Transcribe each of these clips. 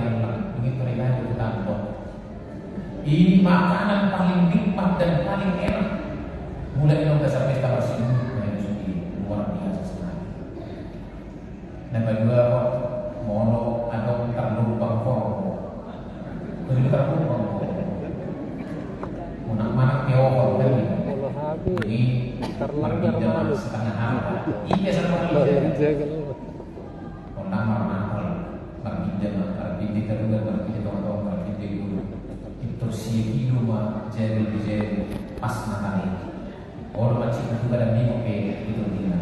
Allah, begitu mereka itu tambah. Ini makanan paling nikmat dan paling enak. Mulai kita sampai sekarang sini, luar biasa sekali. Dan kedua, mono atau terlumpang formo, begitu terlumpang. Mana keohor tadi, ini terlanggar malu setengah harga. Iya sama orang mahal, berpinjam, terluar, tolong, dulu. Itu si rumah jadi pas matahari. Orang macam itu pada minggu itu dia.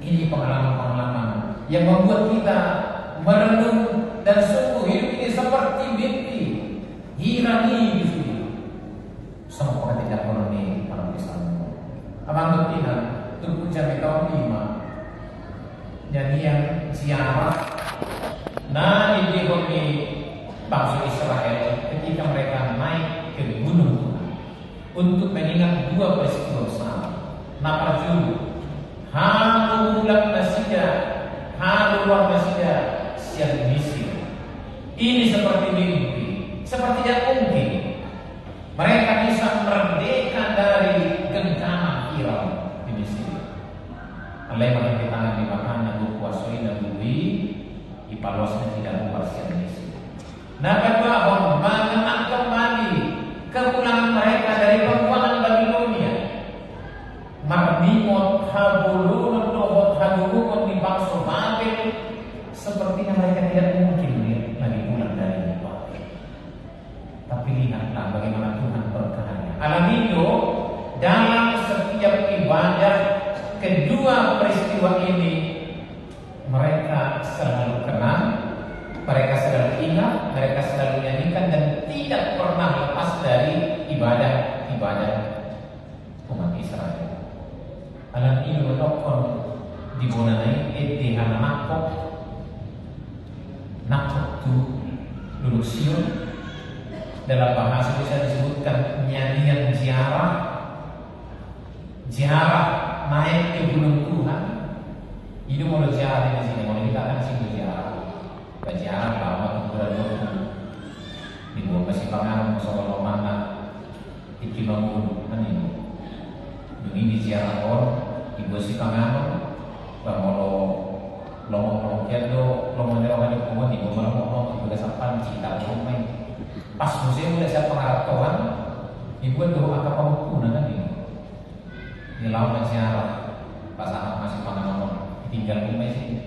Ini pengalaman-pengalaman yang membuat kita merenung dan sungguh hidup ini seperti mimpi. Hirani gitu. Semua tidak mengenai para Islam. Abang berpindah untuk mencapai tahun 5 nyanyian ziarah. Nah ini bagi bangsa Israel ketika mereka naik ke gunung Tuhan untuk mengingat dua peristiwa besar. Napa julu? Halu bulan Masida, halu luar Masida, siang Mesir. Ini seperti mimpi, seperti tidak mungkin. Mereka bisa merdeka dari genggaman Firaun di Mesir. Alai makan di tangan di makan, nabu kuasui, nabu bui, ipalosnya tidak luar siang Mesir. Nah kedua, mengenang kembali kepulangan mereka dari pembuangan Babilonia. Marmimot habulun dohot hadurukot di bangsa Babel. Sepertinya mereka tidak mungkin lagi pulang dari Babel. Tapi lihatlah bagaimana Tuhan berkarya. Alamindo dalam setiap ibadah kedua peristiwa ini mereka selalu kenang, mereka selalu ingat, mereka selalu nyanyikan dan tidak pernah lepas dari ibadah umat Israel. Alamindo dokon dibonanai edihana nakok tu duduk Sion. Dalam bahasa bisa disebutkan nyanyian ziarah naik ke gunung Tuhan. Itu mau ziarah di sini, mau kita akan sini ziarah lama tuh di bawah masih pangan soal mana iki bangun ini. Demi di ziarah di bawah si pangan bangolo lomong kiado lomong lewat di bawah di bawah lomong di sapan cita rumah. Pas musim udah siap pengarahan, dibuat doa apa pemukuna kan ini. Di lawan ziarah, pasangan masih panganon, tinggal di sini.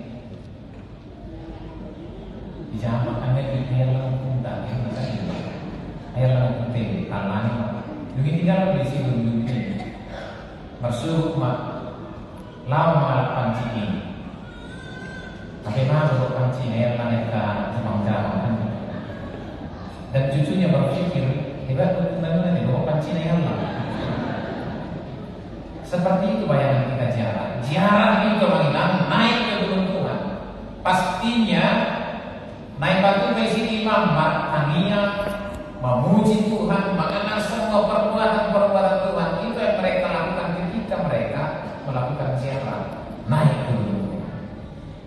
Di zaman anda di air laut punta, air laut putih, tanah. Begitu tinggal di sini dulu. Masuk mak, lama panci ini. Bagaimana untuk panci air laut ke Jepang-Jepang? Dan cucunya berpikir, hebat benar-benar di bawah panci Allah. Seperti itu bayangan kita ziarah. Ziarah itu mengingat naik ke gunung Tuhan. Pastinya naik batu ke sini imam tania memuji Tuhan, mengenal semua perbuatan Tuhan. Itu yang mereka lakukan ketika mereka melakukan ziarah naik ke gunung Tuhan.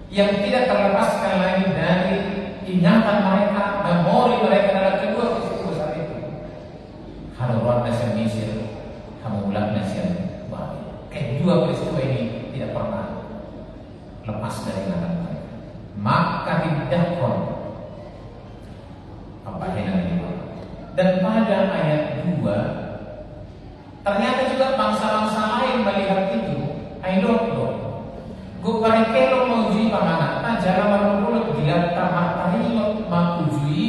Yang tidak terlepaskan lagi dari ingatan mereka, memori mereka dalam kedua peristiwa besar itu. Haluan nasihat Mesir, hamulan nasihat Babel. Kedua peristiwa ini tidak pernah lepas dari ingatan mereka. Maka didakon apa yang ini. Dan pada ayat 2 ternyata juga bangsa-bangsa lain melihat itu. Ayo gue parekelo mau uji pamangan, jangan merulut dia tamatari mau uji.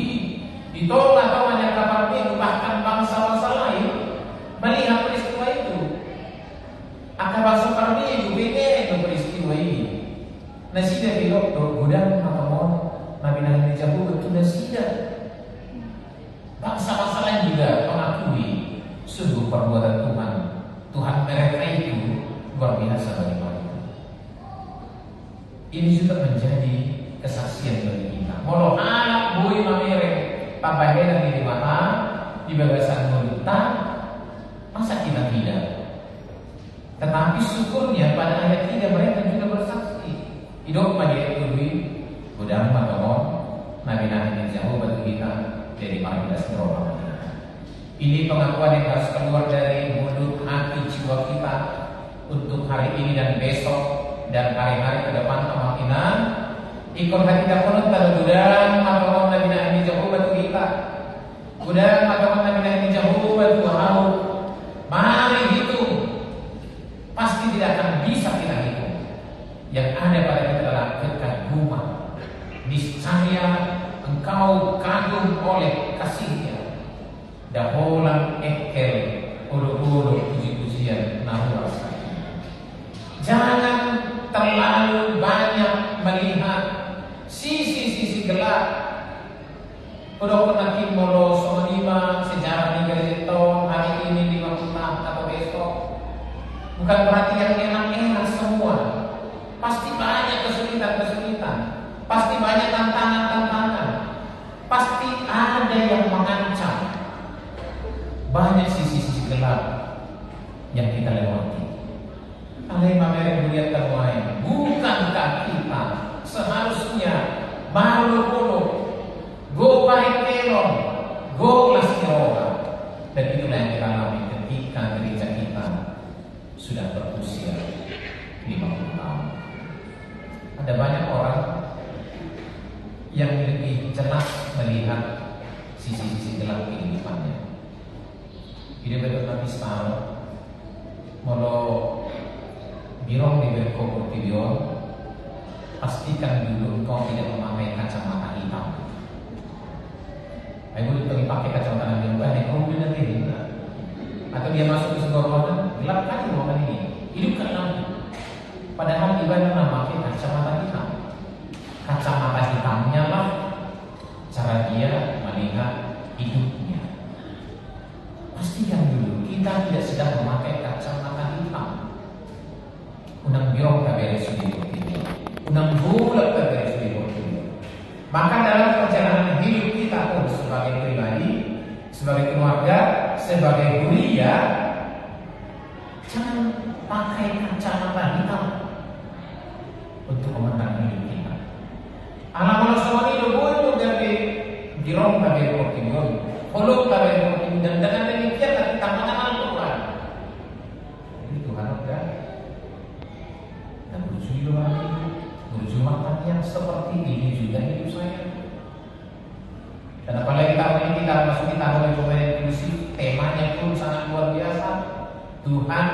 Ditolak kawannya kapal itu bahkan bangsa-bangsa lain melihat peristiwa itu. Akan bangsa parmi juga itu peristiwa ini. Nasida bilok gudang makamon nabi nabi jabu betul nasida. Bangsa-bangsa lain juga mengakui sungguh perbuatan Tuhan mereka itu luar biasa bagi mereka. Ini juga menjadi kesaksian bagi kita. Molo anak bui mamere pabaheran di mata di bagasan multa masa kita tidak. Tetapi syukurnya pada ayat 3 mereka juga bersaksi. Hidup pada itu gudang makamon nabi nabi jabu jadi mari kita segera. Ini pengakuan yang harus keluar dari mulut, hati, jiwa kita untuk hari ini dan besok dan hari-hari ke depan kemungkinan. Ikut hati kita penuh kalau gudang atau nabi ini jauh batu kita, gudang atau nabi ini jauh batu hau. Mari hitung, pasti tidak akan bisa kita hitung. Yang ada pada kita adalah kekaguman. Niscaya engkau kagum oleh kasihnya. Daholan ekel ulu-ulu puji-pujian nahu rasa. Jangan terlalu banyak melihat sisi-sisi gelap. Udah pernah kimolo somanima sejarah negara itu hari ini 50 tahun atau besok. Bukan berarti yang enak-enak semua. Pasti banyak kesulitan-kesulitan. Pasti banyak tantangan-tantangan. Pasti ada yang mengancam. Banyak sisi-sisi gelap yang kita lewati. Alai mamere melihat terlain. Bukankah kita seharusnya malu puluh, go baik kelon, go laskeroha. Dan itulah yang kita alami ketika gereja kita sudah berusia 50 tahun. Ada banyak orang yang lebih jelas melihat sisi-sisi gelap kehidupannya. Hidup berkati setahun, mau birong di berkobur video, pastikan dulu kau tidak memakai kacamata hitam. Ayo dulu pakai kacamata yang bukan, kau benar ini. Atau dia masuk ke sebuah ruangan, gelap kan ruangan ini, hidupkan lampu. Padahal ibadah memakai kacamata hitam. Kacamata hitamnya lah cara dia melihat hidupnya. Pastikan dulu kita tidak sedang memakai kacamata hitam. Unang birong kaberes di bukti, unang bulat kaberes di bukti. Maka dalam perjalanan hidup kita pun sebagai pribadi, sebagai keluarga, sebagai kuliah, jangan pakai kacamata hitam untuk memandang hidup kita. Anak-anak semua itu boleh dari birong kaberes bukti. Holok kabeh dan dengan demikian kita mengenal Tuhan. Jadi Tuhan ada dan berusaha lagi, berusaha yang seperti ini juga hidup saya. Dan apalagi tahun ini kita masuki tahun ekonomi inklusif, temanya pun sangat luar biasa. Tuhan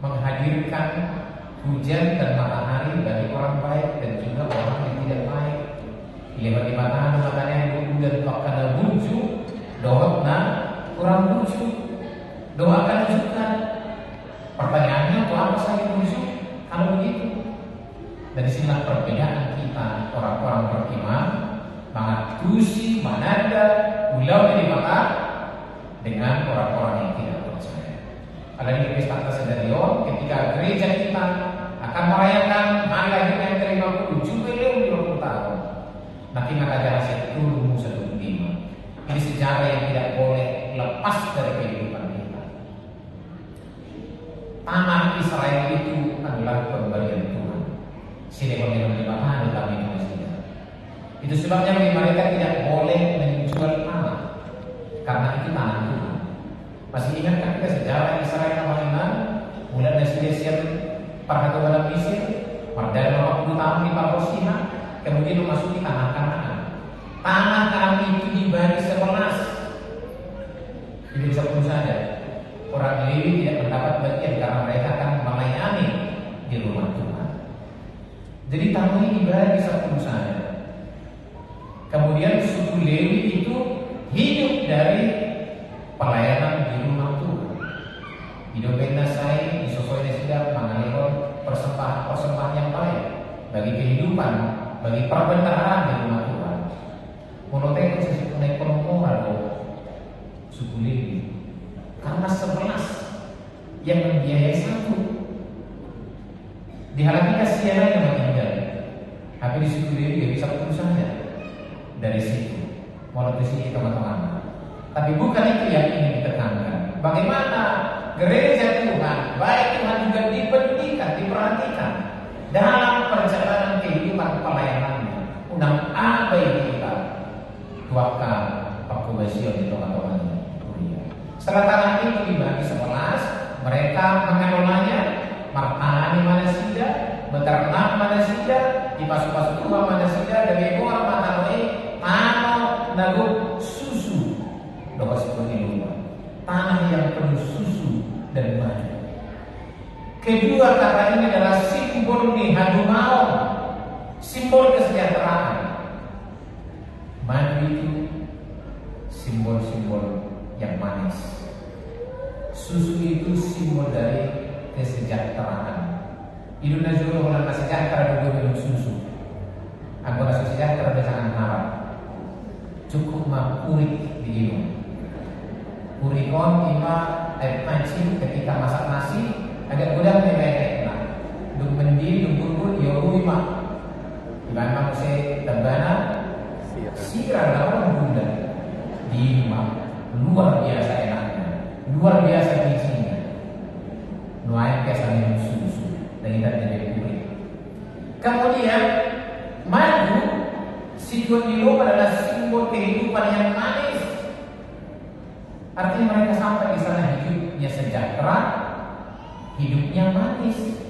menghadirkan hujan dan matahari bagi orang baik dan juga orang yang tidak baik. Lewat di matahari makanya dan karena buju doa kurang buju doakan juga. Pertanyaannya tuh apa saya buju kalau begitu? Dari sinilah perbedaan kita orang-orang beriman sangat tusi manada ulau dari mata dengan orang-orang yang tidak percaya. Ada di Kristen Sedario ketika gereja kita akan merayakan hari lahir yang ke-50 jubileum 50 tahun. Nanti maka rahasia itu sedulur iman. Ini sejarah yang tidak boleh lepas dari kehidupan kita. Tanah Israel itu adalah pemberian Tuhan. Sini pemberian ibadah dalam Indonesia. Itu sebabnya mereka tidak boleh menjual tanah karena itu tanah Tuhan. Masih ingatkah kita sejarah Israel kemarin? Mulai dari siap perhatian Mesir, perdana 50 tahun di Palestina. Kemudian memasuki tanah Kanaan. Tanah Kanaan itu dibagi 11. Tidak bisa pun saja. Orang Lewi tidak mendapat bagian karena mereka akan melayani di rumah Tuhan. Jadi tanah ini dibagi 10 saja. Kemudian suku Lewi itu hidup dari pelayanan di rumah Tuhan. Hidupnya saya disesuaikan sedang mengalihkan persembahan yang baik bagi kehidupan, bagi perbendaharaan di rumah Tuhan. Monotekan sesuatu naik perempuan suku Lewi karena 11 yang membiayai satu. Dihalangi kasihan yang meninggal. Tapi di suku Lewi dia bisa putus saja dari situ. Walaupun di sini teman-teman. Tapi bukan itu yang ingin ditekankan. Bagaimana gereja Tuhan, baik Tuhan juga dipendidikan, diperhatikan dalam perjalanan kehidupan pelayanannya. Undang apa yang kita tuakan Basio di tengah-tengah ini. Setelah tanah itu dibagi 11, mereka mengelolanya, martani manasida, beternak manasida, dipasuk-pasuk tua manasida, dari luar matanoi, tanah naguk susu, doa seperti itu. Tanah yang penuh susu dan madu. Kedua kata ini adalah simbol nihadumaon, simbol kesejahteraan. Madu itu simbol-simbol yang manis. Susu itu simbol dari kesejahteraan. Indonesia orang sejahtera juga minum susu. Anggota sejahtera jangan harap. Cukup kurit diminum. Kurikon ima air pancing ketika masak nasi. Agak mudah memang duk mendi, duk bubur, yoru ima. Ibana muse tabana, sirah lawan bunda di ima. Luar biasa enaknya, luar biasa gizinya. Nuain biasa minum susu dan kita jadi kulit. Kemudian madu, simbol Nilo adalah simbol kehidupan yang manis. Artinya mereka sampai di sana hidupnya sejahtera, hidupnya manis.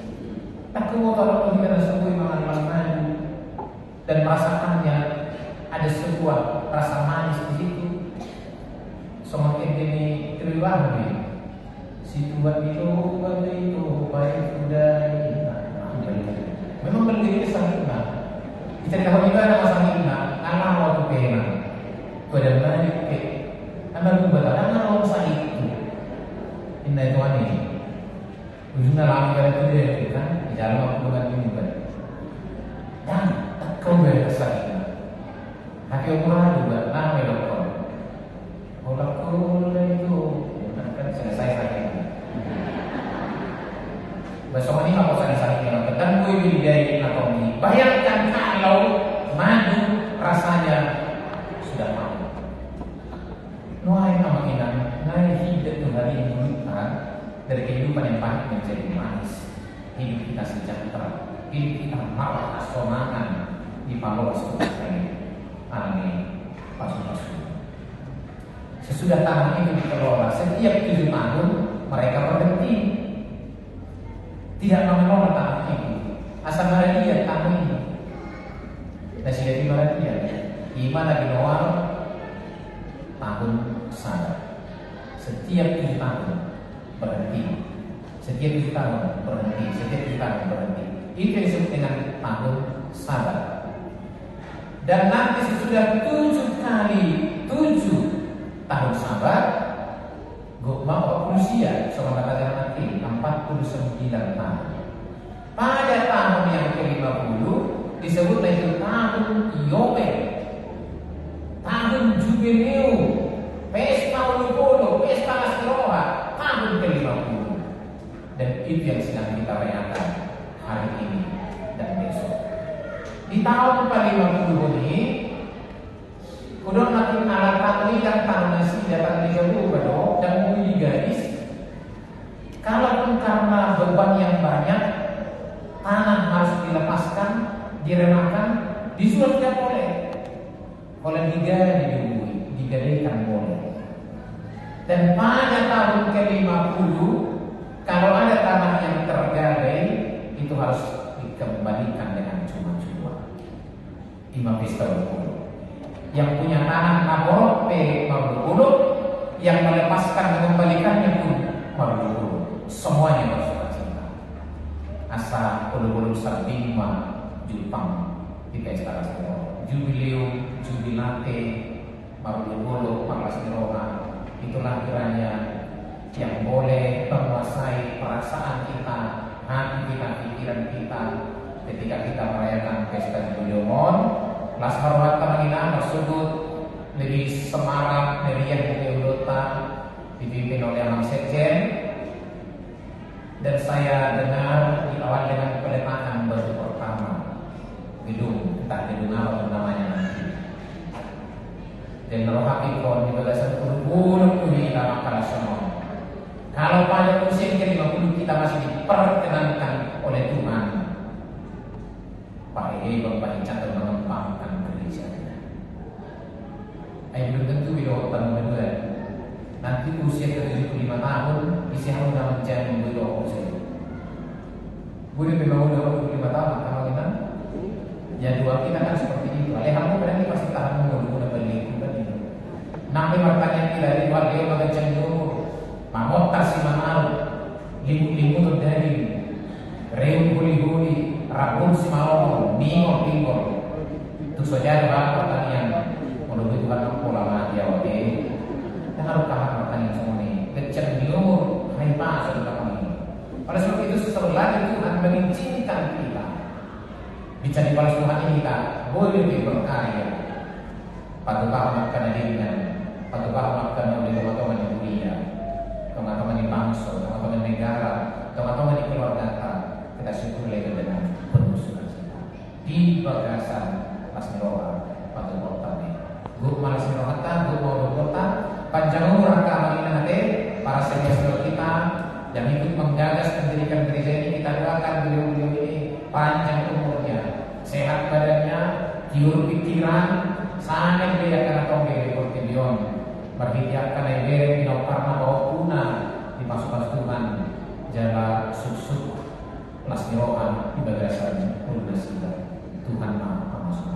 Aku mau kalau kita sebuah makan madu dan merasakannya ada sebuah rasa manis di situ. Semakin ini terlibat nih. Situ buat itu baik sudah. Memang berdiri sempurna. Kita tahu juga ada masa ini, karena waktu pena. Pada banyak anda berbuat karena waktu saat itu. Ini itu aneh. Ujungnya langgar itu dia kan di dalam waktu bukan ini kan. Dan kau berkesan. Hati orang juga nama dokter. Kalau kau itu kan selesai sakit. Besok ini mau sakit dan gue bidai atau ini. Bayangkan kalau madu rasanya sudah mau. Nuai nama kita, nuai hidup kembali menunjukkan dari kehidupan yang pahit menjadi manis. Hidup kita sejahtera, hidup kita marah, semangat di Palau seperti ini, pasu-pasu. Sesudah tanah itu dikelola, setiap 7 tahun mereka berhenti, tidak mengelola tanah itu. Asal dia tanah ini, dan sudah di dia, di mana di luar tahun sana. Setiap 7 tahun berhenti, setiap 7 tahun berhenti, setiap 7 tahun berhenti. Itu disebut dengan tahun sabar. Dan nanti sesudah 7 tahun sabar, Gokma berusia sama kata nanti 49 tahun. Pada tahun yang ke-50 disebut itu tahun Yobel, tahun Jubileu, pesta Ulupolo, pesta Astiroha, tahun ke-50. Dan itu yang sedang kita rayakan hari ini dan besok. Di tahun ke-50 ini Kudon makin alat takli dan tahun nasi datang di jauh bedo dan mui gadis. Kalaupun karena beban yang banyak, tanah harus dilepaskan, diremakan, disuruh tidak boleh. Oleh digadaikan boleh. Dan pada tahun ke-50, kalau ada tanah yang tergadai, itu harus dikembalikan dengan cuma-cuma. Imam Pistol yang punya tanah Naborope Mabukulu, yang melepaskan mengembalikannya pun Mabukulu. Semuanya bersuka cita. Asa ulu-ulu Sarbima Jepang di pesta Astiroha, Jubileu, Jubilate Mabukulu, Astiroha. Itulah kiranya yang boleh menguasai perasaan kita, hati kita, pikiran kita ketika kita merayakan pesta Jubileumon. Las hormatan ini tersebut lebih semarak meriah dari Udota, dipimpin oleh Amang Sekjen. Dan saya dengar diawali dengan peletakan batu pertama gedung, entah gedung apa namanya nanti. Dan roh hakikon di balasan puluh kita makan semua. Kalau pada usia ke-50 kita masih diperkenankan oleh Tuhan, Pak Bapak Icat mengembangkan gereja. Ay belum tentu video otan berdua. Nanti usia ke 75 tahun, isi harus menjadi video saya. Gue memang udah 25 tahun, kalau kita jadwal kita kan seperti itu. Kamu berarti pasti tahan mulu beli kan itu. Nanti martanya kita di warga makan cenderung, mamot kasih mamau, limu dari reum huli rabun si mau, minggu tinggal. Itu saja bang pertanian. Menurut itu kan pola mati awal ini. Kita harus tahan pertanian semua ini. Kecil di umur, hai pas sudah kami. Oleh sebab itu setelah Tuhan mengizinkan kita bicara balas Tuhan ini kita boleh lebih berkarya. Patukah makan dirinya, patukah makan oleh teman-teman di dunia, teman-teman di bangsa, teman-teman di negara, teman-teman di keluarga kita syukur lagi dengan penuh sukacita. Di bagasan pas doa patukah tadi. Gue malas merohata, gue mau berkota, panjang umur keamanan hati para senior kita yang ikut menggagas pendidikan gereja ini, kita doakan beliau-beliau ini panjang umurnya, sehat badannya, tiur pikiran, sangat beriakan atau beri portibion, berhidupkan ebere minau karena bawa puna di pasukan Tuhan, jaga susuk las nyoan di bagasan lunas kita. Tuhan maha pengasih,